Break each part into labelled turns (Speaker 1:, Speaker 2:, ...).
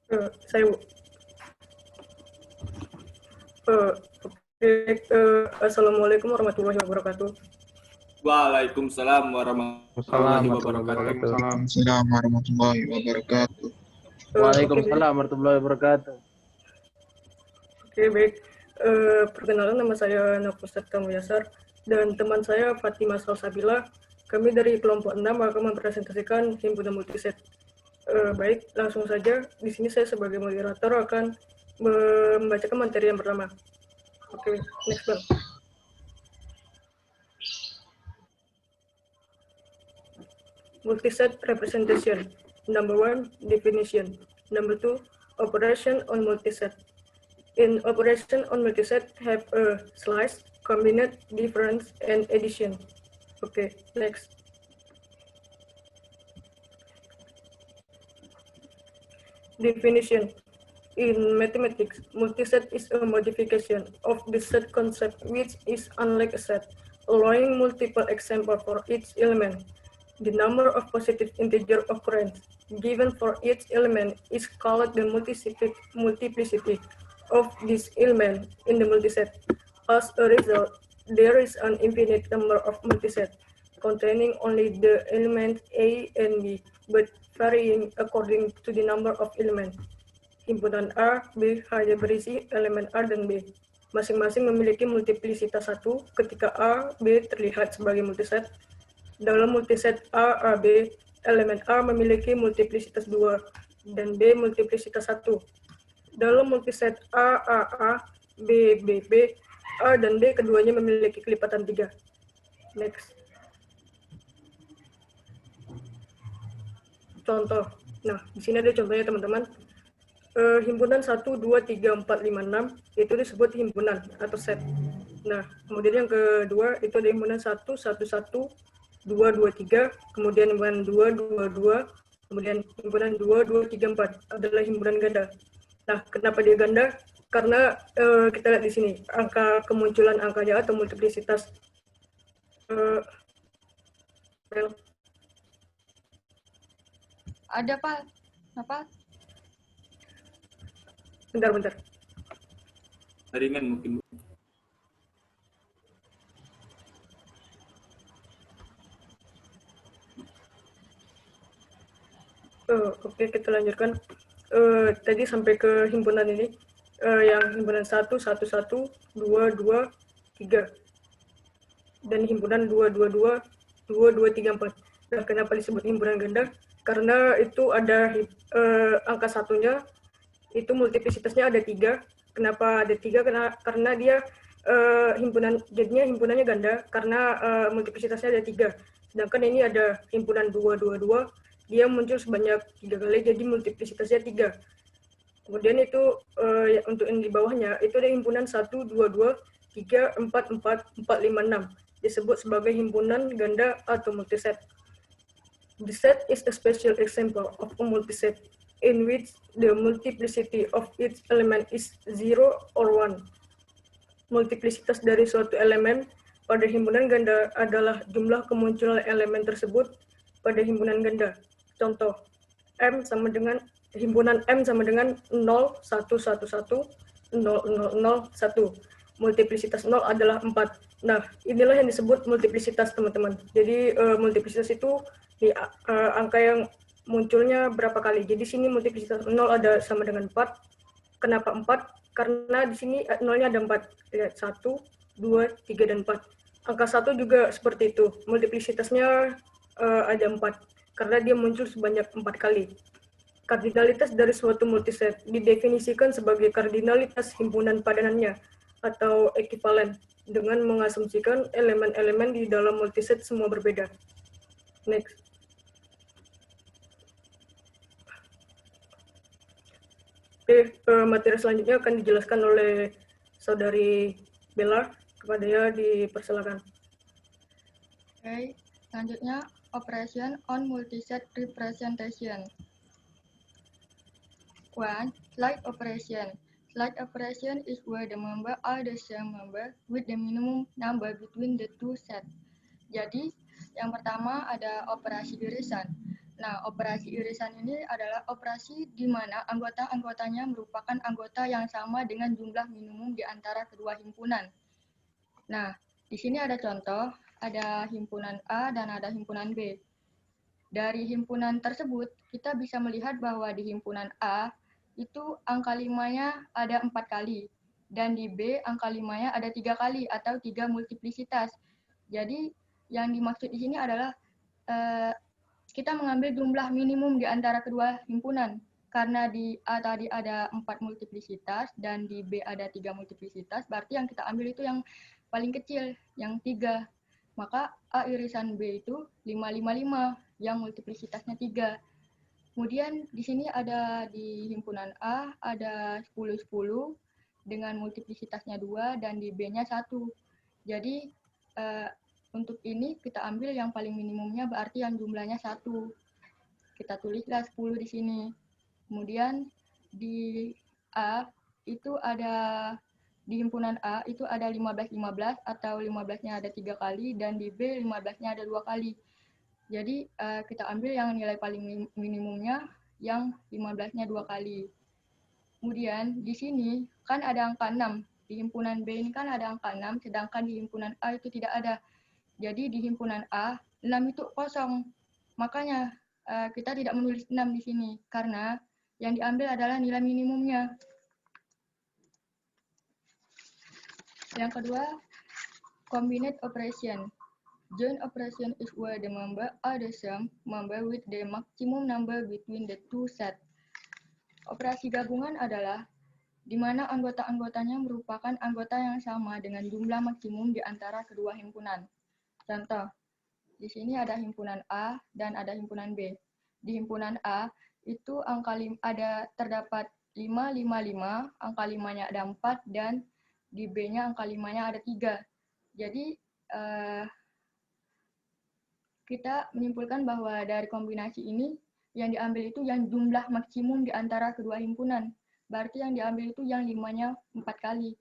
Speaker 1: Saya Assalamualaikum warahmatullahi wabarakatuh.
Speaker 2: Waalaikumsalam warahmatullahi wabarakatuh.
Speaker 3: Waalaikumsalam warahmatullahi wabarakatuh.
Speaker 4: Waalaikumsalam warahmatullahi wabarakatuh.
Speaker 1: Oke, baik. Perkenalan, nama saya Nafusat Kamuyasar dan teman saya Fatimah Salsabila. Kami dari kelompok 6 akan mempresentasikan himpunan multiset. Baik, langsung saja. Di sini saya sebagai moderator akan membacakan materi yang pertama. Oke, next bang. Multiset representation. Number 1, definition. Number 2, operation on multiset. In operation on multiset have a slice, combined, difference, and addition. Okay, next. Definition. In mathematics, multiset is a modification of the set concept which is unlike a set, allowing multiple examples for each element. The number of positive integer occurrence given for each element is called the multiplicity of this element in the multiset. As a result, there is an infinite number of multiset containing only the elements A and B, but varying according to the number of elements. Himpunan A, B hanya berisi elemen A dan B. Masing-masing memiliki multiplisitas 1 ketika A, B terlihat sebagai multiset. Dalam multiset A, A, B, elemen A memiliki multiplisitas 2 dan B multiplisitas 1. Dalam multiset A, A, A, B, B, B, A dan B keduanya memiliki kelipatan 3. Next. Contoh. Nah, di sini ada contohnya teman-teman. Himpunan 1, 2, 3, 4, 5, 6 itu disebut himpunan atau set. Nah, kemudian yang kedua itu ada himpunan 1, 1, 1, 2, 2, 3, kemudian himpunan 2, 2, 2, kemudian himpunan 2, 2, 3, 4 adalah himpunan ganda. Nah, kenapa dia ganda? Karena kita lihat di sini angka kemunculan angkanya atau multiplisitas
Speaker 5: ada Pak. Apa?
Speaker 1: Bentar.
Speaker 2: Ringan mungkin.
Speaker 1: Oke, kita lanjutkan. Tadi sampai ke himpunan ini, yang himpunan 1, 1, 1, 2, 2, 3. Dan himpunan 2, 2, 2, 2, 2, 3, 4. Nah, kenapa disebut himpunan ganda? Karena itu ada angka satunya, itu multiplisitasnya ada 3. Kenapa ada 3? Karena dia jadinya himpunannya ganda, karena multiplisitasnya ada 3. Sedangkan ini ada himpunan 2, 2, 2, dia muncul sebanyak 3 kali, jadi multiplisitasnya 3. Kemudian itu untuk yang di bawahnya, itu ada himpunan 1, 2, 2, 3, 4, 4, 4, 5, 6. Disebut sebagai himpunan ganda atau multiset. The set is a special example of a multiset in which the multiplicity of each element is 0 or 1. Multiplisitas dari suatu elemen pada himpunan ganda adalah jumlah kemunculan elemen tersebut pada himpunan ganda. Contoh, himpunan M sama dengan 0, 1, 1, 1, 0, 0, 0, 1. Multiplisitas 0 adalah 4. Nah, inilah yang disebut multiplisitas, teman-teman. Jadi, multiplisitas itu di angka yang munculnya berapa kali. Jadi, sini multiplisitas 0 ada sama dengan 4. Kenapa 4? Karena di sini 0-nya ada 4. Lihat, 1, 2, 3, dan 4. Angka 1 juga seperti itu. Multiplisitasnya ada 4. Karena dia muncul sebanyak 4 kali. Kardinalitas dari suatu multiset didefinisikan sebagai kardinalitas himpunan padanannya atau ekivalen dengan mengasumsikan elemen-elemen di dalam multiset semua berbeda. Next. Oke, materi selanjutnya akan dijelaskan oleh saudari Bella. Kepadanya dipersilakan.
Speaker 5: Oke, selanjutnya operation on multiset representation. 1. Slide operation. Slide operation is where the member are the same member with the minimum number between the two sets. Jadi, yang pertama ada operasi irisan. Nah, operasi irisan ini adalah operasi di mana anggota-anggotanya merupakan anggota yang sama dengan jumlah minimum di antara kedua himpunan. Nah, di sini ada contoh, ada himpunan A dan ada himpunan B. Dari himpunan tersebut, kita bisa melihat bahwa di himpunan A itu angka 5-nya ada 4 kali, dan di B angka 5-nya ada 3 kali atau 3 multiplisitas. Jadi yang dimaksud di sini adalah kita mengambil jumlah minimum di antara kedua himpunan. Karena di A tadi ada 4 multiplisitas dan di B ada 3 multiplisitas, berarti yang kita ambil itu yang paling kecil, yang 3. Maka A irisan B itu 555, yang multiplisitasnya 3. Kemudian di sini ada di himpunan A ada 10-10 dengan multiplisitasnya 2 dan di B-nya 1. Jadi untuk ini kita ambil yang paling minimumnya berarti yang jumlahnya 1. Kita tulislah 10 di sini. Kemudian di A itu ada di himpunan A itu ada 15-15 atau 15-nya ada 3 kali dan di B 15-nya ada 2 kali. Jadi kita ambil yang nilai paling minimumnya yang 15-nya 2 kali. Kemudian di sini kan ada angka 6. Di himpunan B ini kan ada angka 6, sedangkan di himpunan A itu tidak ada. Jadi di himpunan A 6 itu kosong. Makanya kita tidak menulis 6 di sini karena yang diambil adalah nilai minimumnya. Yang kedua, combined operation. Joint operation is where the member are the same member with the maximum number between the two sets. Operasi gabungan adalah di mana anggota-anggotanya merupakan anggota yang sama dengan jumlah maksimum di antara kedua himpunan. Contoh, di sini ada himpunan A dan ada himpunan B. Di himpunan A itu angka terdapat 555, angka 5-nya ada 4 dan di B-nya angka 5-nya ada 3. Jadi kita menyimpulkan bahwa dari kombinasi ini yang diambil itu yang jumlah maksimum di antara kedua himpunan. Berarti yang diambil itu yang 5-nya 4 kali.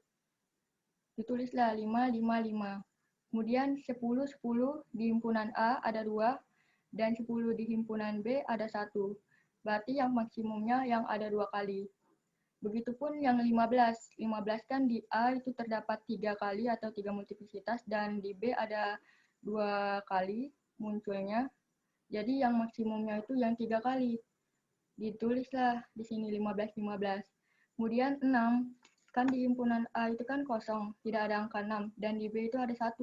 Speaker 5: Ditulislah 555. Kemudian 10-10 di himpunan A ada 2 dan 10 di himpunan B ada 1. Berarti yang maksimumnya yang ada 2 kali. Begitupun yang 15. 15 kan di A itu terdapat 3 kali atau 3 multiplisitas dan di B ada 2 kali munculnya. Jadi yang maksimumnya itu yang 3 kali. Ditulislah di sini 15-15. Kemudian 6. Kan di himpunan A itu kan kosong, tidak ada angka 6. Dan di B itu ada 1.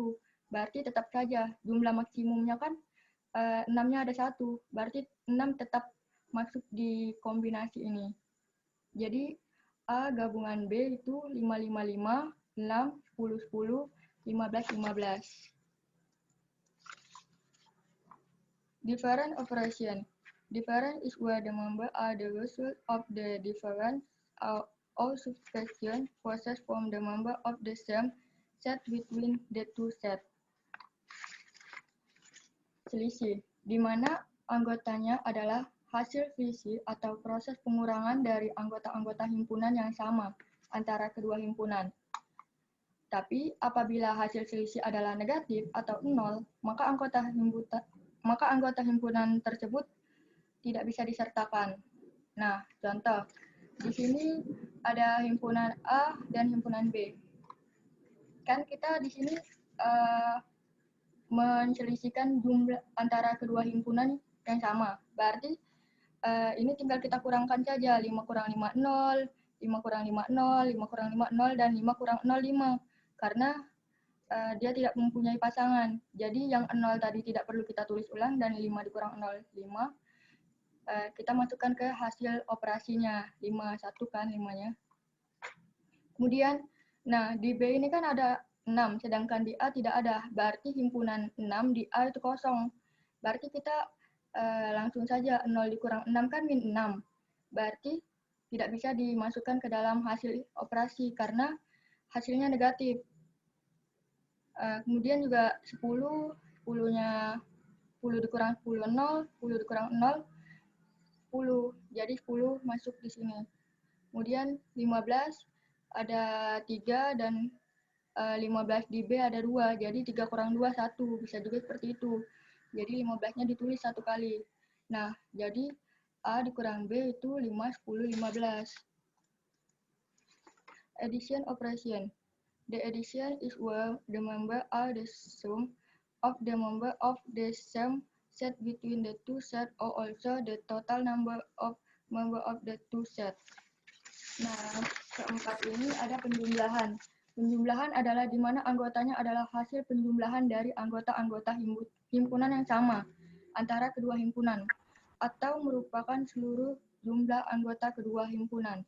Speaker 5: Berarti tetap saja jumlah maksimumnya kan 6-nya ada 1. Berarti 6 tetap masuk di kombinasi ini. Jadi A gabungan B itu 555, 6, 10-10, 15-15. Different operation. Different is where the member are the result of the difference or subtraction process from the member of the same set between the two sets. Selisih, di mana anggotanya adalah hasil selisih atau proses pengurangan dari anggota-anggota himpunan yang sama antara kedua himpunan. Tapi apabila hasil selisih adalah negatif atau 0, maka anggota himpunan tersebut tidak bisa disertakan. Nah, contoh, di sini ada himpunan A dan himpunan B. Kan kita di sini menselisihkan jumlah antara kedua himpunan yang sama. Berarti ini tinggal kita kurangkan saja. 5 kurang 5, 0, 5 kurang 5, 0, 5 kurang 5, 0, dan 5 kurang 0, 5. Karena dia tidak mempunyai pasangan. Jadi yang 0 tadi tidak perlu kita tulis ulang dan 5 dikurang 0, 5. Kita masukkan ke hasil operasinya. 5, 1 kan 5-nya. Kemudian, nah di B ini kan ada 6, sedangkan di A tidak ada. Berarti himpunan 6 di A itu kosong. Berarti kita langsung saja 0 dikurang 6 kan min 6. Berarti tidak bisa dimasukkan ke dalam hasil operasi karena hasilnya negatif. Kemudian juga 10, 10-nya 10 dikurang 10, 0, 10 dikurang 0, 10. Jadi 10 masuk di sini. Kemudian 15 ada 3 dan 15 di B ada 2. Jadi 3 kurang 2, 1. Bisa juga seperti itu. Jadi 15-nya ditulis 1 kali. Nah, jadi A dikurang B itu 5, 10, 15. Addition operation. The addition is where the member are the sum of the member of the same set between the two sets or also the total number of member of the two sets. Nah, keempat ini ada penjumlahan. Penjumlahan adalah di mana anggotanya adalah hasil penjumlahan dari anggota-anggota himpunan yang sama antara kedua himpunan atau merupakan seluruh jumlah anggota kedua himpunan.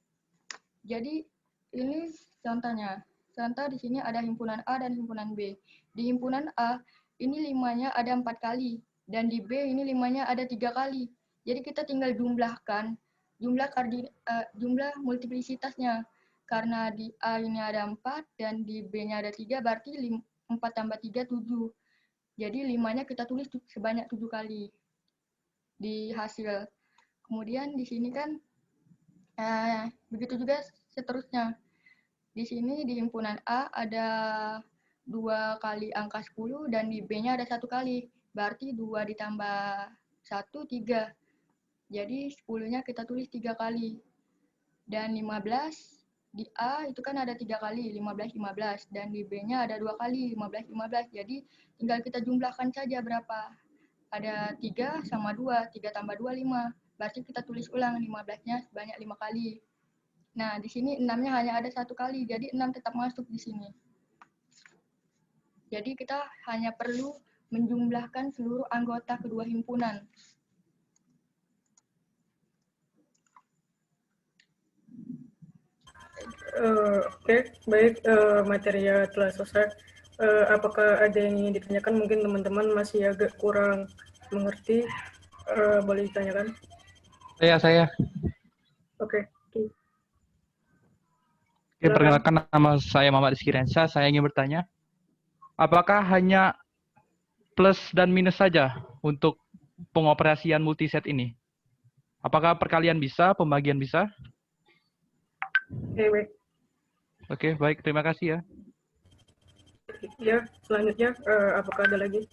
Speaker 5: Jadi ini contohnya. Contoh di sini ada himpunan A dan himpunan B. Di himpunan A ini 5-nya ada 4 kali dan di B ini 5-nya ada 3 kali. Jadi kita tinggal jumlahkan jumlah multiplisitasnya. Karena di A ini ada 4 dan di B-nya ada 3 berarti 4 tambah 3 7. Jadi 5-nya kita tulis sebanyak 7 kali di hasil. Kemudian di sini kan begitu juga seterusnya. Di sini di himpunan A ada 2 kali angka 10 dan di B-nya ada 1 kali. Berarti 2 ditambah 1, 3. Jadi 10-nya kita tulis 3 kali. Dan 15 di A itu kan ada 3 kali, 15, 15. Dan di B-nya ada 2 kali, 15, 15. Jadi tinggal kita jumlahkan saja berapa. Ada 3 sama 2, 3 tambah 2, 5. Berarti kita tulis ulang 15-nya sebanyak 5 kali. Nah, di sini 6-nya hanya ada 1 kali, jadi 6 tetap masuk di sini. Jadi kita hanya perlu menjumlahkan seluruh anggota kedua himpunan.
Speaker 1: Oke, baik, materinya telah selesai. Apakah ada yang ingin ditanyakan? Mungkin teman-teman masih agak kurang mengerti. Boleh ditanyakan?
Speaker 6: Saya.
Speaker 1: Oke.
Speaker 6: Oke, perkenalkan nama saya Muhammad Rizky Rensa. Saya ingin bertanya, apakah hanya plus dan minus saja untuk pengoperasian multiset ini? Apakah perkalian bisa, pembagian bisa?
Speaker 1: Oke, baik.
Speaker 6: Oke, baik. Terima kasih ya.
Speaker 1: Ya, selanjutnya, apakah ada lagi?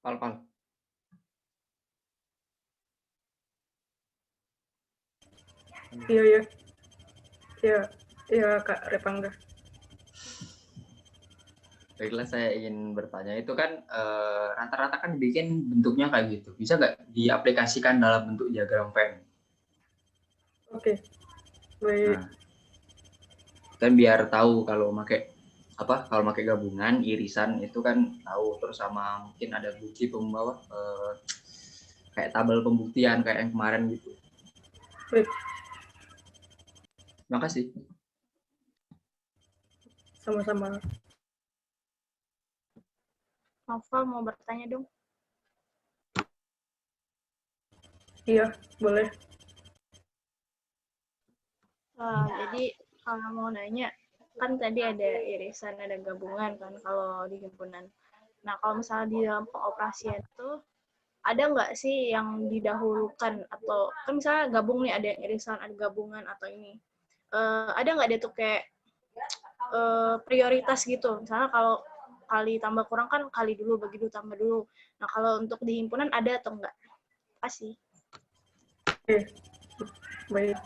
Speaker 7: Pal.
Speaker 1: Iya. Ya, Kak Repangga.
Speaker 7: Baiklah, saya ingin bertanya, itu kan rata-rata kan bikin bentuknya kayak gitu. Bisa nggak diaplikasikan dalam bentuk diagram Venn?
Speaker 1: Oke, baik.
Speaker 7: Nah, kan biar tahu kalau pakai gabungan, irisan itu kan tahu, terus sama mungkin ada bukti pembawa kayak tabel pembuktian kayak yang kemarin gitu.
Speaker 1: Baik.
Speaker 7: Terima kasih.
Speaker 1: Sama-sama.
Speaker 8: Novel mau bertanya dong.
Speaker 1: Iya, boleh.
Speaker 8: Jadi kalau mau nanya, kan tadi ada irisan, ada gabungan kan kalau di himpunan. Nah, kalau misalnya di dalam pengoperasian itu, ada nggak sih yang didahulukan? Atau kan misalnya gabung nih, ada yang irisan, ada gabungan, atau ini. Ada nggak dia tuh kayak prioritas gitu? Misalnya kalau kali tambah kurang kan kali dulu, bagi dulu, tambah dulu. Nah, kalau untuk di himpunan ada atau enggak? Kasih.
Speaker 1: Oke, baik.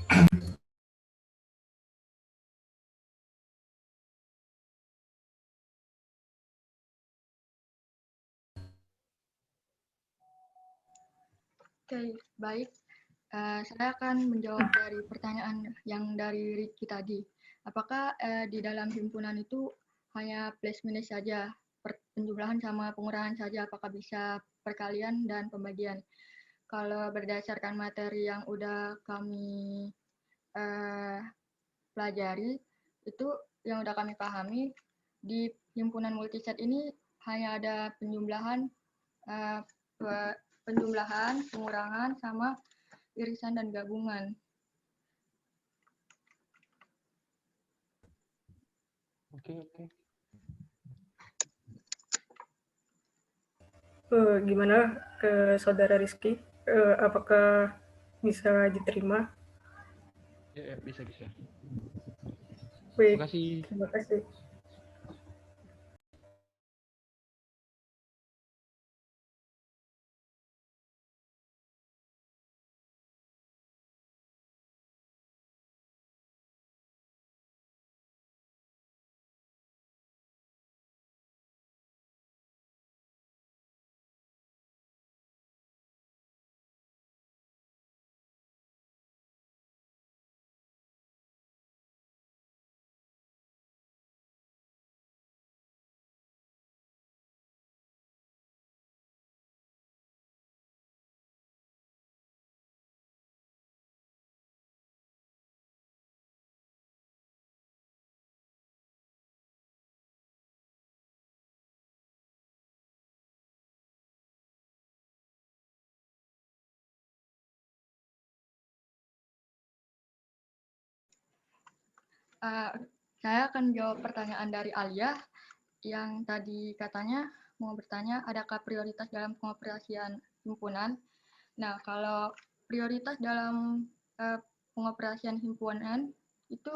Speaker 5: Oke, baik. Saya akan menjawab dari pertanyaan yang dari Ricky tadi. Apakah di dalam himpunan itu hanya plus minus saja, penjumlahan sama pengurangan saja, apakah bisa perkalian dan pembagian? Kalau berdasarkan materi yang udah kami pelajari, itu yang udah kami pahami, di himpunan multiset ini hanya ada penjumlahan, pengurangan, sama irisan dan gabungan.
Speaker 4: Oke.
Speaker 1: Gimana ke saudara Rizky? Apakah bisa diterima?
Speaker 6: Ya, bisa.
Speaker 1: Baik,
Speaker 6: Terima kasih.
Speaker 1: terima kasih.
Speaker 5: Saya akan jawab pertanyaan dari Alia yang tadi katanya mau bertanya, adakah prioritas dalam pengoperasian himpunan? Nah, kalau prioritas dalam pengoperasian himpunan itu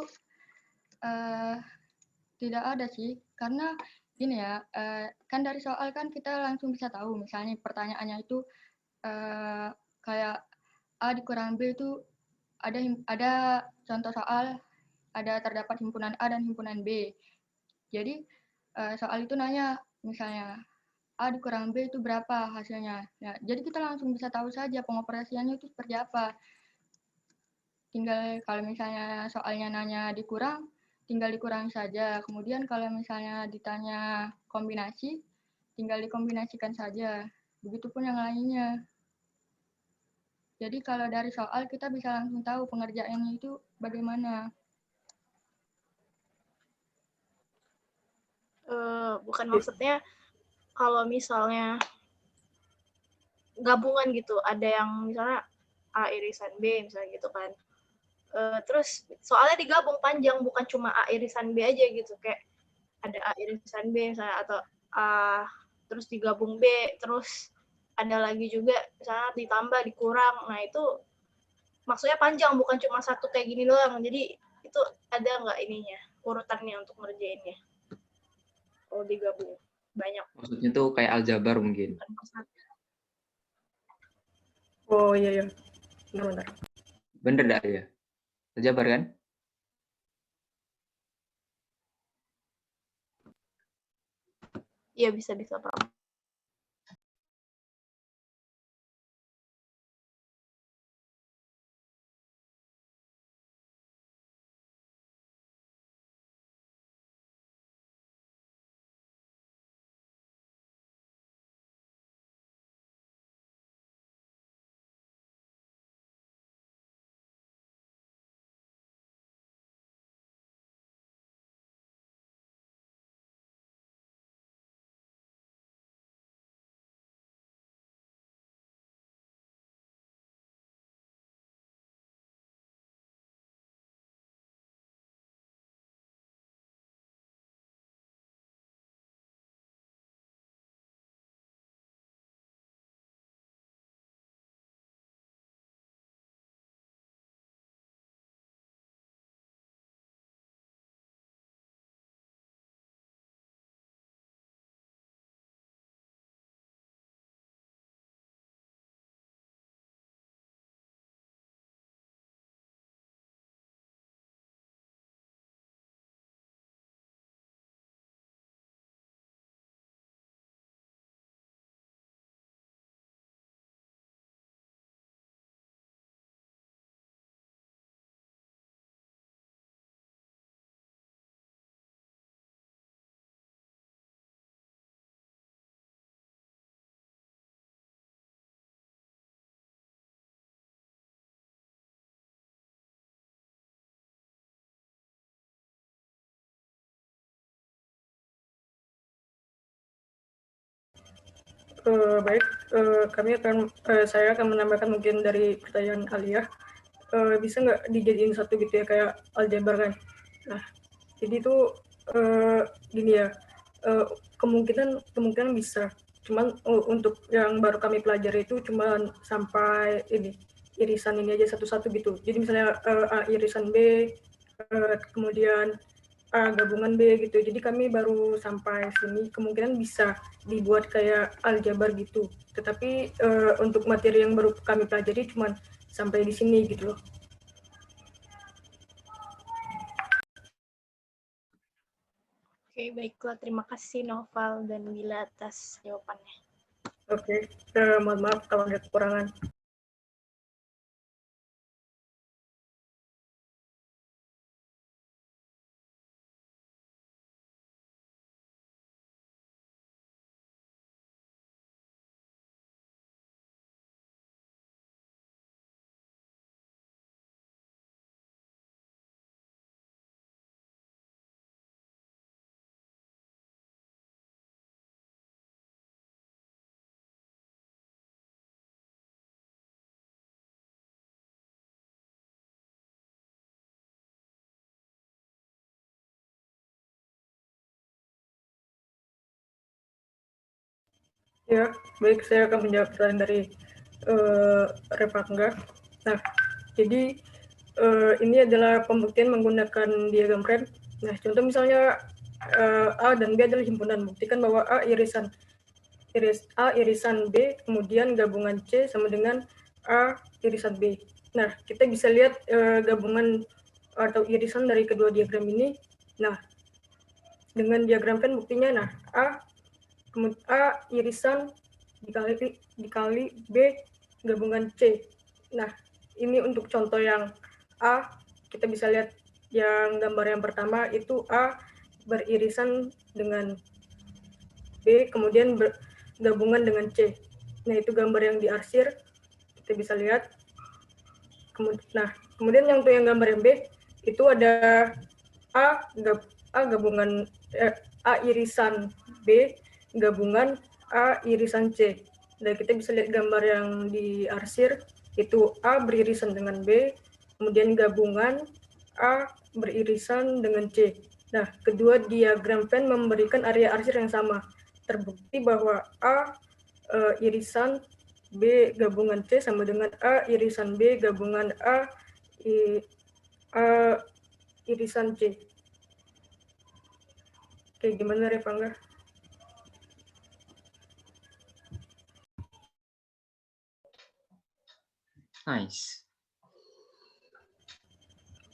Speaker 5: tidak ada sih, karena gini ya, kan dari soal kan kita langsung bisa tahu, misalnya pertanyaannya itu kayak A dikurang B itu ada contoh soal, ada terdapat himpunan A dan himpunan B. Jadi soal itu nanya misalnya A dikurang B itu berapa hasilnya. Nah, jadi kita langsung bisa tahu saja pengoperasiannya itu seperti apa. Tinggal kalau misalnya soalnya nanya dikurang, tinggal dikurang saja. Kemudian kalau misalnya ditanya kombinasi, tinggal dikombinasikan saja. Begitupun yang lainnya. Jadi kalau dari soal kita bisa langsung tahu pengerjaannya itu bagaimana.
Speaker 8: Bukan maksudnya kalau misalnya gabungan gitu, ada yang misalnya A irisan B misalnya gitu kan. Terus soalnya digabung panjang, bukan cuma A irisan B aja gitu, kayak ada A irisan B misalnya, atau A terus digabung B, terus ada lagi juga misalnya ditambah dikurang. Nah itu maksudnya panjang, bukan cuma satu kayak gini doang. Jadi itu ada nggak ininya, urutannya untuk ngerjainnya kalau digabung banyak.
Speaker 7: Maksudnya tuh kayak aljabar mungkin.
Speaker 1: Oh iya. Bentar.
Speaker 7: Bener dah ya? Aljabar kan?
Speaker 8: Iya bisa Pak.
Speaker 1: Baik, saya akan menambahkan mungkin dari pertanyaan Alia. Bisa nggak dijadiin satu gitu ya, kayak aljabar kan? Nah, jadi itu gini ya, kemungkinan bisa. Cuman untuk yang baru kami pelajari itu cuman sampai ini irisan ini aja satu-satu gitu. Jadi misalnya A irisan B, kemudian A gabungan B gitu. Jadi kami baru sampai sini, kemungkinan bisa dibuat kayak aljabar gitu. Tetapi untuk materi yang baru kami pelajari cuman sampai di sini gitu loh.
Speaker 8: Oke, baiklah. Terima kasih Noval dan Bila atas jawabannya.
Speaker 1: Oke, mohon maaf kalau ada kekurangan. Ya, baik, saya akan menjawab pertanyaan dari Repangga. Nah, jadi ini adalah pembuktian menggunakan diagram Venn. Nah, contoh misalnya A dan B adalah himpunan. Buktikan bahwa A irisan B, kemudian gabungan C sama dengan A irisan B. Nah, kita bisa lihat gabungan atau irisan dari kedua diagram ini. Nah, dengan diagram Venn buktinya, nah A irisan dikali B gabungan C. Nah, ini untuk contoh yang A, kita bisa lihat yang gambar yang pertama itu A beririsan dengan B, kemudian gabungan dengan C. Nah, itu gambar yang diarsir, kita bisa lihat. Kemudian yang untuk yang gambar yang B, itu ada A gabungan A irisan B gabungan A irisan C. Dan kita bisa lihat gambar yang diarsir, itu A beririsan dengan B, kemudian gabungan A beririsan dengan C. Nah, kedua diagram Venn memberikan area arsir yang sama. Terbukti bahwa A irisan B gabungan C sama dengan A irisan B gabungan A irisan C. Oke, gimana Repangga?
Speaker 7: Nice.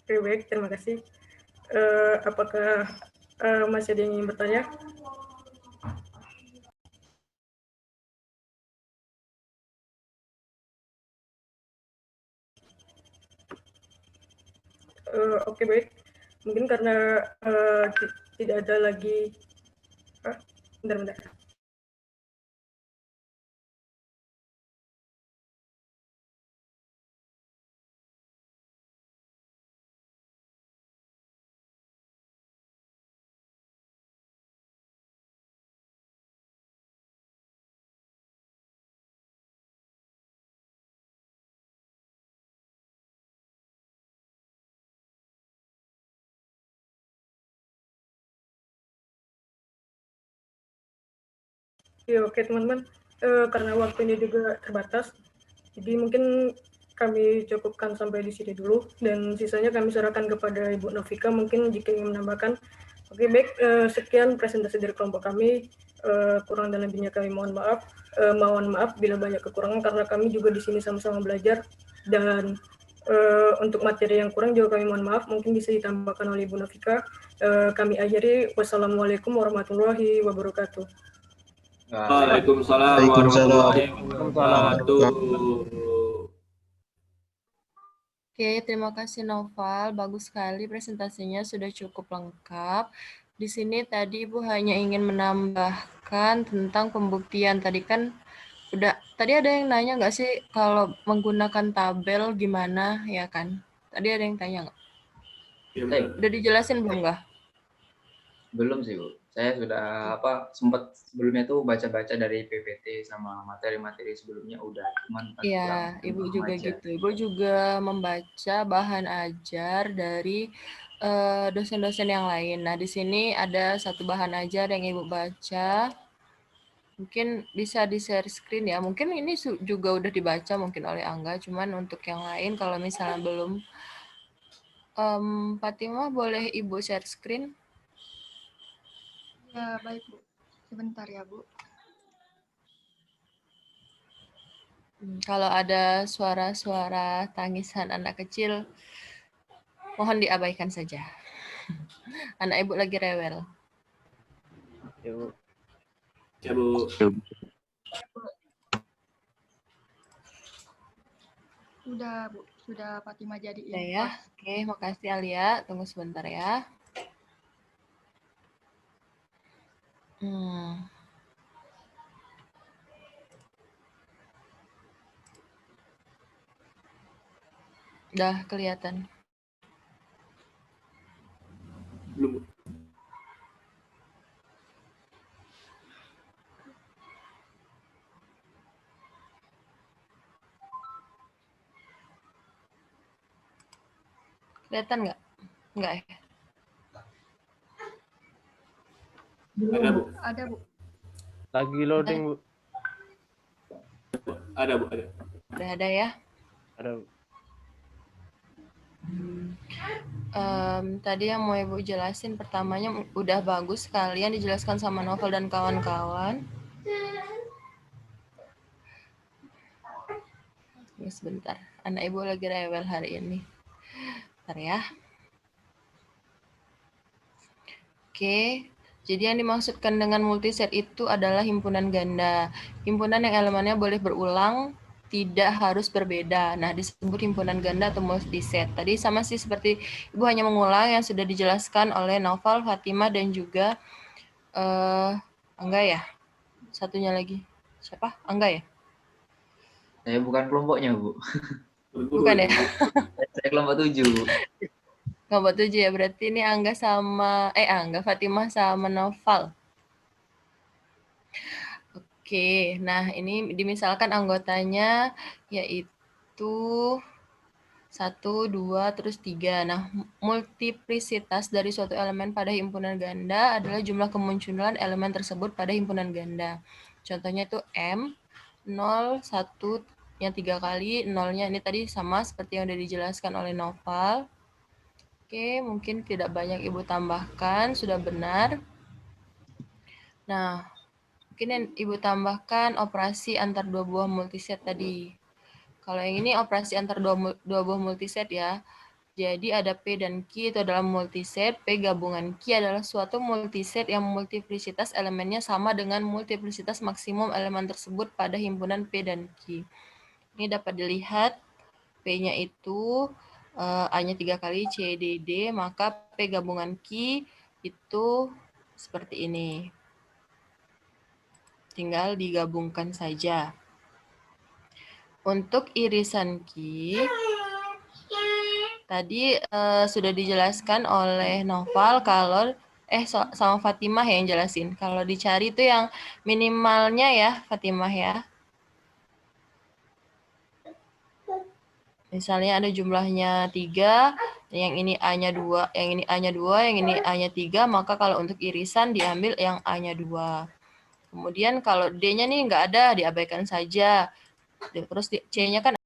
Speaker 1: Oke, baik, terima kasih. Apakah masih ada yang ingin bertanya? Oke, baik. Mungkin karena tidak ada lagi. Bentar. Ya, oke teman-teman. Karena waktu ini juga terbatas, jadi mungkin kami cukupkan sampai di sini dulu, dan sisanya kami serahkan kepada Ibu Novika mungkin jika ingin menambahkan. Oke, baik, sekian presentasi dari kelompok kami. Kurang dan lebihnya kami mohon maaf. Mohon maaf bila banyak kekurangan karena kami juga di sini sama-sama belajar, dan untuk materi yang kurang juga kami mohon maaf, mungkin bisa ditambahkan oleh Ibu Novika. Kami akhiri. Wassalamualaikum warahmatullahi wabarakatuh.
Speaker 2: Waalaikumsalam warahmatullahi wabarakatuh.
Speaker 9: Oke, terima kasih Noval. Bagus sekali presentasinya, sudah cukup lengkap. Di sini tadi Ibu hanya ingin menambahkan tentang pembuktian. Tadi ada yang nanya nggak sih kalau menggunakan tabel gimana ya kan? Tadi ada yang tanya nggak?
Speaker 2: Ya,
Speaker 9: Udah dijelasin belum nggak?
Speaker 7: Belum sih, Bu. Saya sudah sempat sebelumnya tuh baca-baca dari PPT sama materi-materi sebelumnya udah, cuman
Speaker 9: Iya, Ibu juga gitu. Ibu juga membaca bahan ajar dari dosen-dosen yang lain. Nah, di sini ada satu bahan ajar yang Ibu baca. Mungkin bisa di-share screen ya. Mungkin ini juga udah dibaca mungkin oleh Angga, cuman untuk yang lain kalau misalnya belum, Fatimah boleh Ibu share screen?
Speaker 5: Ya, baik, Bu. Sebentar ya, Bu.
Speaker 9: Kalau ada suara-suara tangisan anak kecil, mohon diabaikan saja. Anak Ibu lagi rewel.
Speaker 4: Ya, Bu.
Speaker 2: Ya, Bu.
Speaker 5: Udah, Bu. Sudah Fatimah jadiin.
Speaker 9: Udah ya. Oke, makasih Alia. Tunggu sebentar ya. Udah kelihatan.
Speaker 2: Belum, Bu.
Speaker 9: Kelihatan nggak? Nggak ya?
Speaker 2: Ada, Bu.
Speaker 5: Ada, Bu.
Speaker 4: Lagi loading, Bu.
Speaker 2: Ada, Bu. Ada.
Speaker 9: Udah ada ya?
Speaker 4: Ada, Bu.
Speaker 9: Tadi yang mau Ibu jelasin pertamanya udah bagus sekalian dijelaskan sama Novel dan kawan-kawan. Sebentar, anak Ibu lagi rewel hari ini. Bentar ya. Oke, jadi yang dimaksudkan dengan multiset itu adalah himpunan ganda. Himpunan yang elemennya boleh berulang, tidak harus berbeda. Nah, disebut himpunan ganda atau multiset. Tadi sama sih seperti Ibu hanya mengulang yang sudah dijelaskan oleh Novel, Fatimah, dan juga Angga ya. Satunya lagi. Siapa? Angga ya?
Speaker 7: Saya bukan kelompoknya, Bu.
Speaker 9: Bukan ya?
Speaker 7: Saya kelompok 7, Bu.
Speaker 9: Kelompok 7 ya, berarti ini Angga, Fatimah sama Novel. Oke, nah ini dimisalkan anggotanya yaitu 1, 2, terus 3. Nah, multiplisitas dari suatu elemen pada himpunan ganda adalah jumlah kemunculan elemen tersebut pada himpunan ganda. Contohnya itu M, 0, 1, yang 3 kali, 0-nya ini tadi sama seperti yang sudah dijelaskan oleh Novel. Oke, mungkin tidak banyak Ibu tambahkan, sudah benar. Nah, mungkin yang Ibu tambahkan operasi antar dua buah multiset tadi. Kalau yang ini operasi antar dua buah multiset ya. Jadi ada P dan Q itu adalah multiset. P gabungan Q adalah suatu multiset yang multiplisitas elemennya sama dengan multiplisitas maksimum elemen tersebut pada himpunan P dan Q. Ini dapat dilihat P-nya itu A-nya 3 kali, C, D, D, maka P gabungan Q itu seperti ini. Tinggal digabungkan saja. Untuk irisan Q, tadi sudah dijelaskan oleh Novel kalau sama Fatimah yang jelasin. Kalau dicari itu yang minimalnya ya, Fatimah ya. Misalnya ada jumlahnya 3, yang ini A-nya 2, yang ini A-nya 2, yang ini A-nya 3, maka kalau untuk irisan diambil yang A-nya 2. Kemudian kalau D-nya nih nggak ada, diabaikan saja. Terus C-nya kan